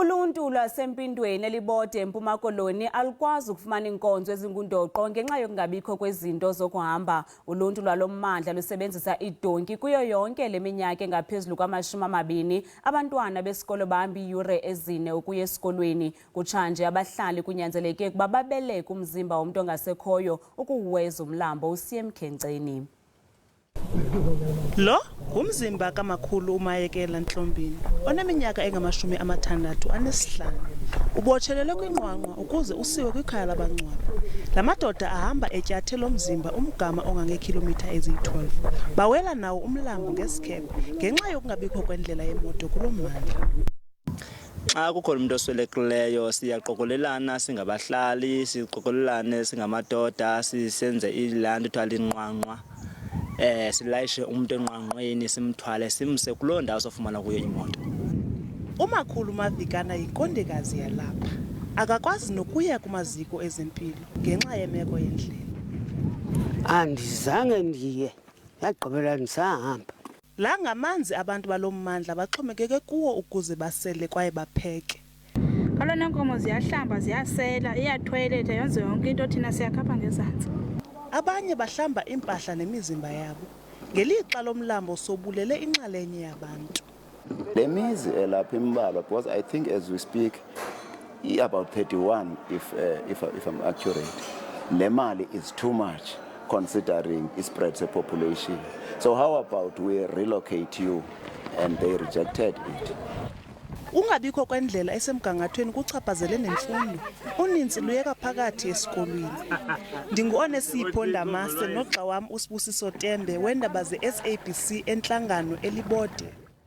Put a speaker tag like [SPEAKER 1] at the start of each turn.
[SPEAKER 1] Uluntu lwasempindweni elibode eMpuma Koloni alikwazi ukufumana inkonzo ezingundoqo ngenxa yokungabikho kwezinto zokuhamba. Uluntu lwalommandla lusebenzisa idonki kuyo yonke leminyaka engaphezulu kwama-20. Abantwana besikolo bahamba iiyure ezine ukuya esikolweni. Kutshanje abahlali kunyanzeleke ukuba babeleke umzimba womntu ongasekhoyo ukuweza umlambo usiye emkhenkceni.
[SPEAKER 2] Lo ngumzimba kaMakhulu uMayekela Ntlombini oneminyaka engama-65. Ubotshelelwe kwinqwanqwa ukuze usiwe kwikhaya labangcwabi. La madoda ahamba etyathela umzimba umgama ongangeekhilomitha eziyi-12. Bawela nawo umlambo ngesikhephe ngenxa yokungabikho kwendlela yemoto kulo mmandla.
[SPEAKER 3] Xa kukho umuntu oswelekileyo siyaqokolelana singabahlali, siqokolelane singamadoda, sisenze ilanto kuthiwa linqwanqwa. Silayishe umuntu enqwanqweni simthwale simse kuloo ndawo sofumana kuyo imoto.
[SPEAKER 2] Umakhulu Mavikana yinkondekazi yalapha. Akakwazi nokuya kumaziko ezempilo ngenxa yemeko yendlela.
[SPEAKER 4] Andizange ndiye, yagqibela ndisahamba.
[SPEAKER 2] La ngamanzi abantu balommandla baxhomekeke kuwo ukuze basele kwaye bapheke.
[SPEAKER 5] Kaloku neenkomo ziyahlamba, ziyasela, iyathoyiletha, yenze yonke into thina siyakhapha ngezantsi.
[SPEAKER 2] Abanye bahlamba impahla nemizimba yabo ngelixa lomlambo sobulele inxalenye yabantu.
[SPEAKER 6] Le mizi elapha imbalwa because I think as we speak about 31 if I'm accurate. Le mali is too much considering it spreads a population. So how about we relocate you? And they rejected it.
[SPEAKER 2] Ungabikho kwendlela esemgangathweni kuchaphazele nemfundo. Uninzi luyeka phakathi esikolweni. Ndingu-Onesipho Ndamase noxa wam uSibusiso Tembe weendaba ze-SABC entlangano elibode.